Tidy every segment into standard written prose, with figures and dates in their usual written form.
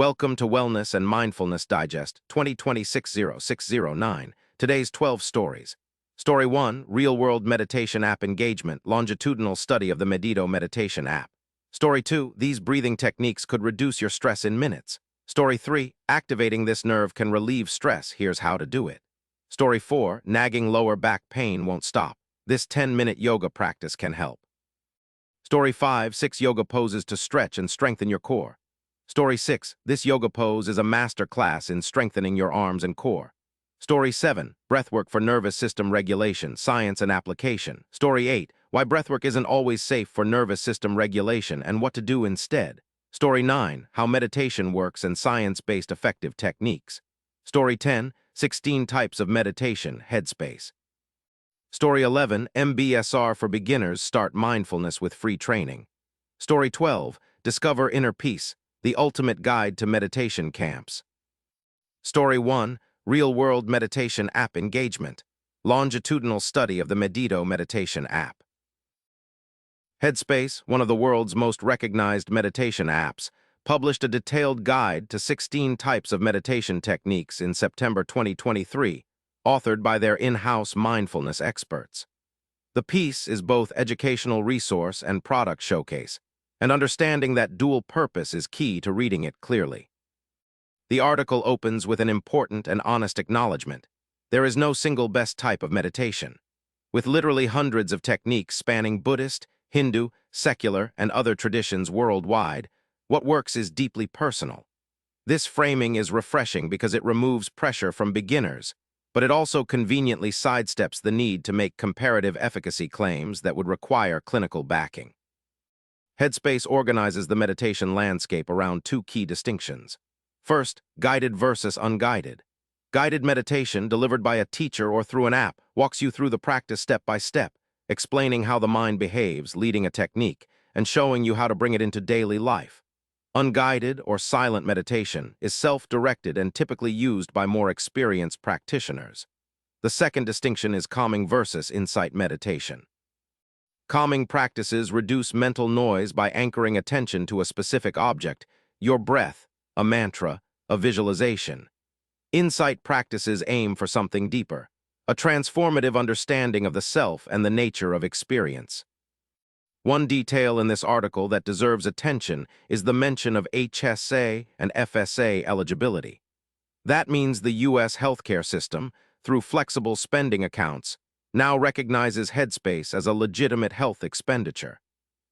Welcome to Wellness and Mindfulness Digest 2020-60609. Today's 12 stories. Story 1, Real-World Meditation App Engagement, Longitudinal Study of the Medito Meditation App. Story 2, These breathing techniques could reduce your stress in minutes. Story 3, Activating this nerve can relieve stress. Here's how to do it. Story 4, Nagging lower back pain won't stop. This 10-minute yoga practice can help. Story 5, 6 yoga poses to stretch and strengthen your core. Story 6, this yoga pose is a master class in strengthening your arms and core. Story 7, breathwork for nervous system regulation, science and application. Story 8, why breathwork isn't always safe for nervous system regulation and what to do instead. Story 9, how meditation works and science-based effective techniques. Story 10, 16 types of meditation, Headspace. Story 11, MBSR for beginners, start mindfulness with free training. Story 12, discover inner peace, the ultimate guide to meditation camps. Story 1, Real-World Meditation App Engagement, Longitudinal Study of the Medito Meditation App. Headspace, one of the world's most recognized meditation apps, published a detailed guide to 16 types of meditation techniques in September 2023, authored by their in-house mindfulness experts. The piece is both educational resource and product showcase, and understanding that dual purpose is key to reading it clearly. The article opens with an important and honest acknowledgement. There is no single best type of meditation. With literally hundreds of techniques spanning Buddhist, Hindu, secular, and other traditions worldwide, what works is deeply personal. This framing is refreshing because it removes pressure from beginners, but it also conveniently sidesteps the need to make comparative efficacy claims that would require clinical backing. Headspace organizes the meditation landscape around two key distinctions. First, guided versus unguided. Guided meditation, delivered by a teacher or through an app, walks you through the practice step by step, explaining how the mind behaves, leading a technique, and showing you how to bring it into daily life. Unguided or silent meditation is self-directed and typically used by more experienced practitioners. The second distinction is calming versus insight meditation. Calming practices reduce mental noise by anchoring attention to a specific object, your breath, a mantra, a visualization. Insight practices aim for something deeper, a transformative understanding of the self and the nature of experience. One detail in this article that deserves attention is the mention of HSA and FSA eligibility. That means the U.S. healthcare system, through flexible spending accounts, now recognizes Headspace as a legitimate health expenditure.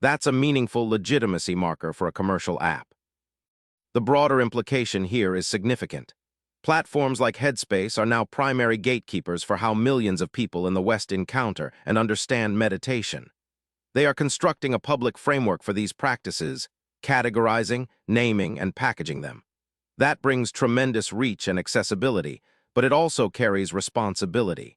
That's a meaningful legitimacy marker for a commercial app. The broader implication here is significant. Platforms like Headspace are now primary gatekeepers for how millions of people in the West encounter and understand meditation. They are constructing a public framework for these practices, categorizing, naming, and packaging them. That brings tremendous reach and accessibility, but it also carries responsibility.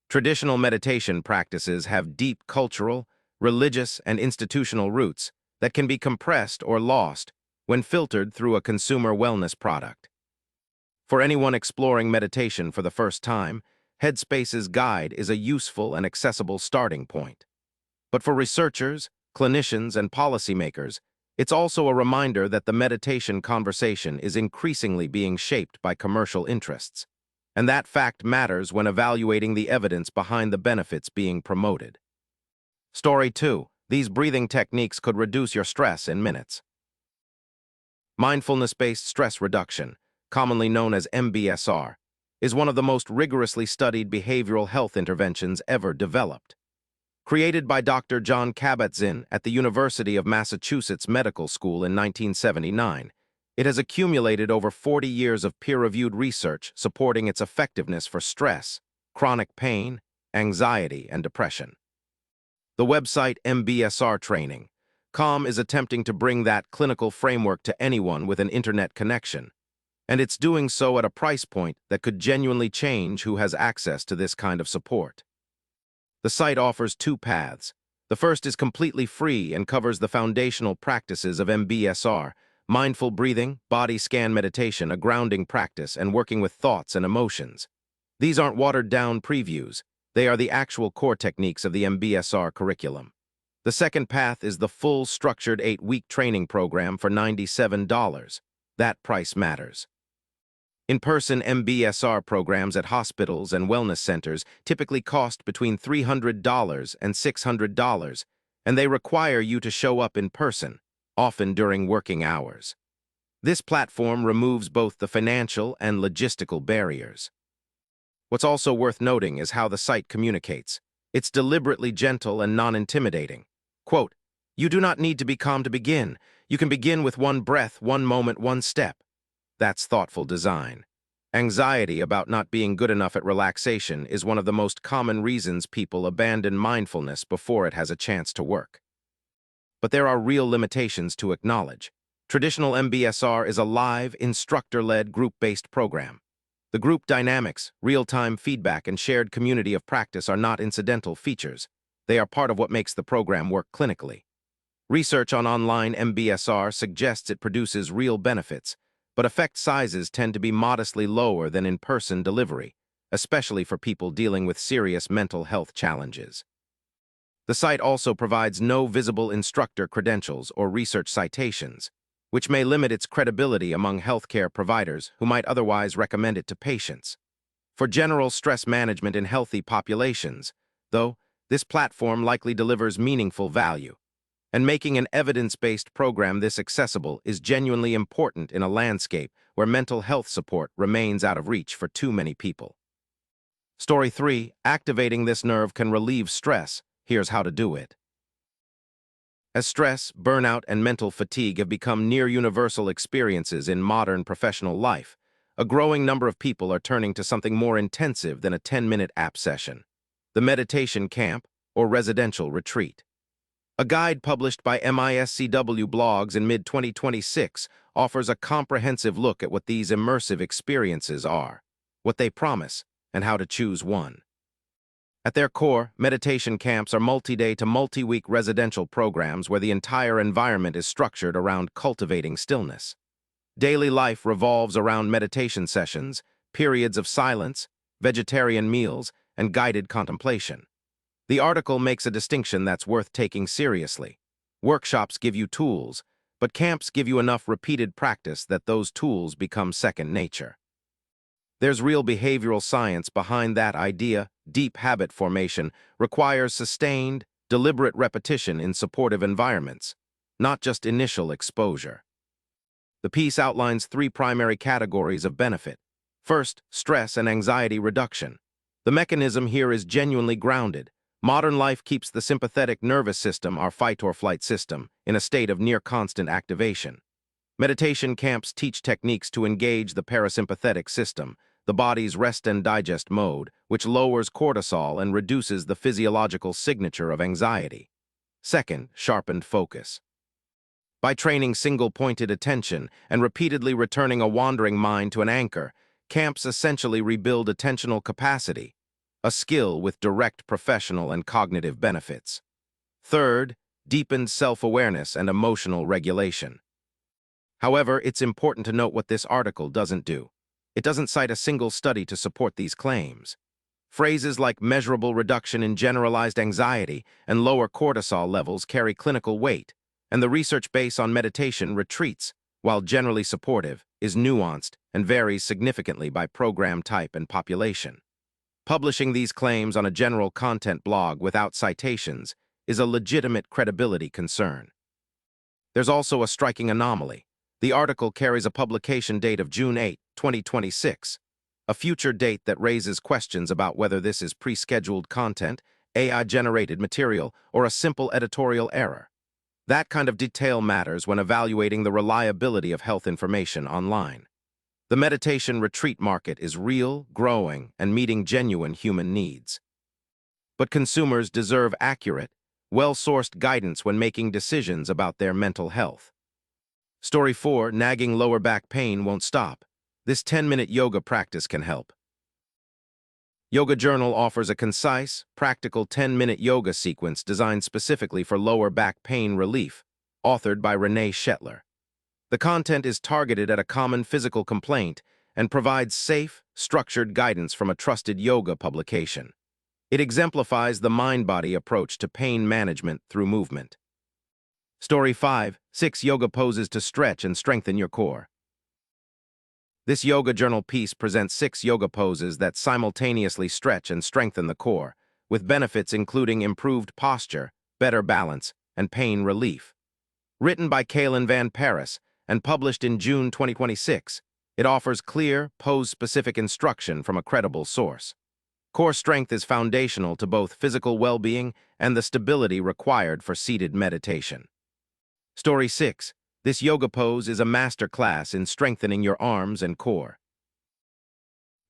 Traditional meditation practices have deep cultural, religious, and institutional roots that can be compressed or lost when filtered through a consumer wellness product. For anyone exploring meditation for the first time, Headspace's guide is a useful and accessible starting point. But for researchers, clinicians, and policymakers, it's also a reminder that the meditation conversation is increasingly being shaped by commercial interests. And that fact matters when evaluating the evidence behind the benefits being promoted. Story 2. These breathing techniques could reduce your stress in minutes. Mindfulness-based stress reduction, commonly known as MBSR, is one of the most rigorously studied behavioral health interventions ever developed. Created by Dr. John Kabat-Zinn at the University of Massachusetts Medical School in 1979, it has accumulated over 40 years of peer-reviewed research supporting its effectiveness for stress, chronic pain, anxiety, and depression. The website MBSR Training.com is attempting to bring that clinical framework to anyone with an internet connection, and it's doing so at a price point that could genuinely change who has access to this kind of support. The site offers two paths. The first is completely free and covers the foundational practices of MBSR, mindful breathing, body scan meditation, a grounding practice, and working with thoughts and emotions. These aren't watered-down previews. They are the actual core techniques of the MBSR curriculum. The second path is the full, structured 8-week training program for $97. That price matters. In-person MBSR programs at hospitals and wellness centers typically cost between $300 and $600, and they require you to show up in person, often during working hours. This platform removes both the financial and logistical barriers. What's also worth noting is how the site communicates. It's deliberately gentle and non-intimidating. Quote, "You do not need to be calm to begin. You can begin with one breath, one moment, one step." That's thoughtful design. Anxiety about not being good enough at relaxation is one of the most common reasons people abandon mindfulness before it has a chance to work. But there are real limitations to acknowledge. Traditional MBSR is a live, instructor-led, group-based program. The group dynamics, real-time feedback, and shared community of practice are not incidental features. They are part of what makes the program work clinically. Research on online MBSR suggests it produces real benefits, but effect sizes tend to be modestly lower than in-person delivery, especially for people dealing with serious mental health challenges. The site also provides no visible instructor credentials or research citations, which may limit its credibility among healthcare providers who might otherwise recommend it to patients. For general stress management in healthy populations, though, this platform likely delivers meaningful value. And making an evidence-based program this accessible is genuinely important in a landscape where mental health support remains out of reach for too many people. Story 3. Activating this nerve can relieve stress. Here's how to do it. As stress, burnout, and mental fatigue have become near-universal experiences in modern professional life, a growing number of people are turning to something more intensive than a 10-minute app session: the meditation camp or residential retreat. A guide published by MISCW Blogs in mid-2026 offers a comprehensive look at what these immersive experiences are, what they promise, and how to choose one. At their core, meditation camps are multi-day to multi-week residential programs where the entire environment is structured around cultivating stillness. Daily life revolves around meditation sessions, periods of silence, vegetarian meals, and guided contemplation. The article makes a distinction that's worth taking seriously. Workshops give you tools, but camps give you enough repeated practice that those tools become second nature. There's real behavioral science behind that idea. Deep habit formation requires sustained, deliberate repetition in supportive environments, not just initial exposure. The piece outlines 3 primary categories of benefit. First, stress and anxiety reduction. The mechanism here is genuinely grounded. Modern life keeps the sympathetic nervous system, our fight-or-flight system, in a state of near-constant activation. Meditation camps teach techniques to engage the parasympathetic system, the body's rest and digest mode, which lowers cortisol and reduces the physiological signature of anxiety. Second, sharpened focus. By training single-pointed attention and repeatedly returning a wandering mind to an anchor, camps essentially rebuild attentional capacity, a skill with direct professional and cognitive benefits. Third, deepened self-awareness and emotional regulation. However, it's important to note what this article doesn't do. It doesn't cite a single study to support these claims. Phrases like measurable reduction in generalized anxiety and lower cortisol levels carry clinical weight, and the research base on meditation retreats, while generally supportive, is nuanced and varies significantly by program type and population. Publishing these claims on a general content blog without citations is a legitimate credibility concern. There's also a striking anomaly. The article carries a publication date of June 8, 2026, a future date that raises questions about whether this is pre-scheduled content, AI-generated material, or a simple editorial error. That kind of detail matters when evaluating the reliability of health information online. The meditation retreat market is real, growing, and meeting genuine human needs. But consumers deserve accurate, well-sourced guidance when making decisions about their mental health. Story 4. Nagging lower back pain won't stop. This 10-minute yoga practice can help. Yoga Journal offers a concise, practical 10-minute yoga sequence designed specifically for lower back pain relief, authored by Renee Shetler. The content is targeted at a common physical complaint and provides safe, structured guidance from a trusted yoga publication. It exemplifies the mind-body approach to pain management through movement. Story 5. 6 yoga poses to stretch and strengthen your core. This yoga journal piece presents 6 yoga poses that simultaneously stretch and strengthen the core, with benefits including improved posture, better balance, and pain relief. Written by Kaylin Van Paris and published in June 2026, it offers clear, pose-specific instruction from a credible source. Core strength is foundational to both physical well-being and the stability required for seated meditation. Story 6. This yoga pose is a master class in strengthening your arms and core.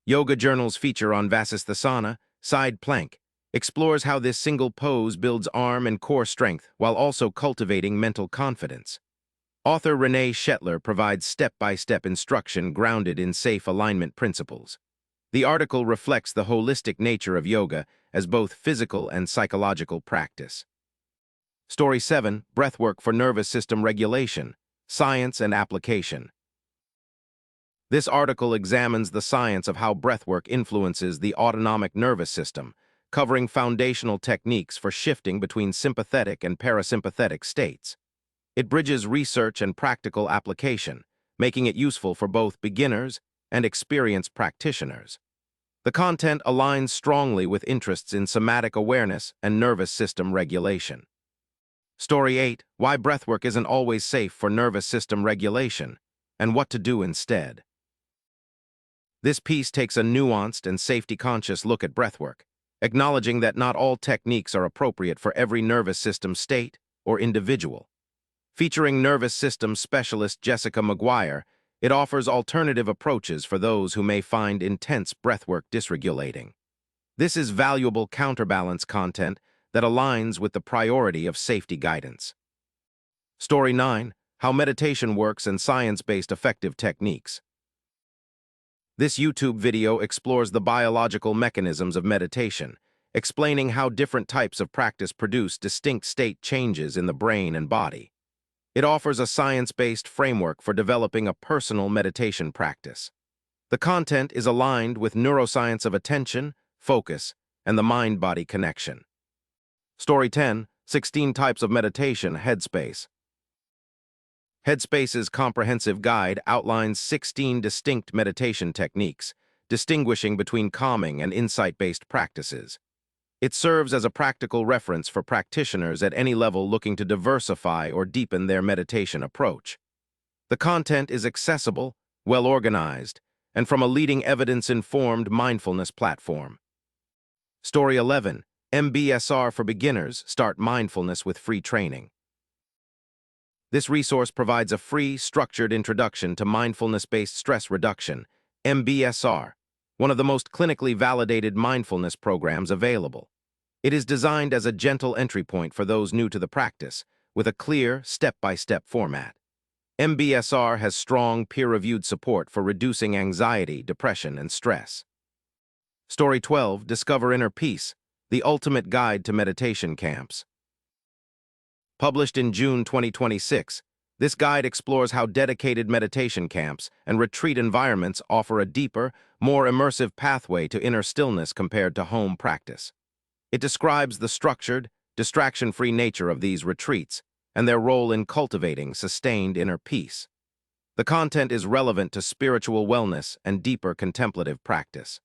Yoga Journal's feature on Vasisthasana, side plank, explores how this single pose builds arm and core strength while also cultivating mental confidence. Author Renee Shetler provides step-by-step instruction grounded in safe alignment principles. The article reflects the holistic nature of yoga as both physical and psychological practice. Story 7. Breathwork for Nervous System Regulation, Science and Application. This article examines the science of how breathwork influences the autonomic nervous system, covering foundational techniques for shifting between sympathetic and parasympathetic states. It bridges research and practical application, making it useful for both beginners and experienced practitioners. The content aligns strongly with interests in somatic awareness and nervous system regulation. Story 8. Why breathwork isn't always safe for nervous system regulation, and what to do instead. This piece takes a nuanced and safety-conscious look at breathwork, acknowledging that not all techniques are appropriate for every nervous system state or individual. Featuring nervous system specialist Jessica McGuire, it offers alternative approaches for those who may find intense breathwork dysregulating. This is valuable counterbalance content that aligns with the priority of safety guidance. Story 9. How meditation works and science-based effective techniques. This YouTube video explores the biological mechanisms of meditation, explaining how different types of practice produce distinct state changes in the brain and body. It offers a science-based framework for developing a personal meditation practice. The content is aligned with neuroscience of attention, focus, and the mind-body connection. Story 10. 16 Types of Meditation, Headspace. Headspace's comprehensive guide outlines 16 distinct meditation techniques, distinguishing between calming and insight-based practices. It serves as a practical reference for practitioners at any level looking to diversify or deepen their meditation approach. The content is accessible, well-organized, and from a leading evidence-informed mindfulness platform. Story 11. MBSR for Beginners, Start Mindfulness with Free Training. This resource provides a free, structured introduction to mindfulness-based stress reduction, MBSR, one of the most clinically validated mindfulness programs available. It is designed as a gentle entry point for those new to the practice, with a clear, step-by-step format. MBSR has strong, peer-reviewed support for reducing anxiety, depression, and stress. Story 12. Discover Inner Peace, the Ultimate Guide to Meditation Camps. Published in June 2026, this guide explores how dedicated meditation camps and retreat environments offer a deeper, more immersive pathway to inner stillness compared to home practice. It describes the structured, distraction-free nature of these retreats and their role in cultivating sustained inner peace. The content is relevant to spiritual wellness and deeper contemplative practice.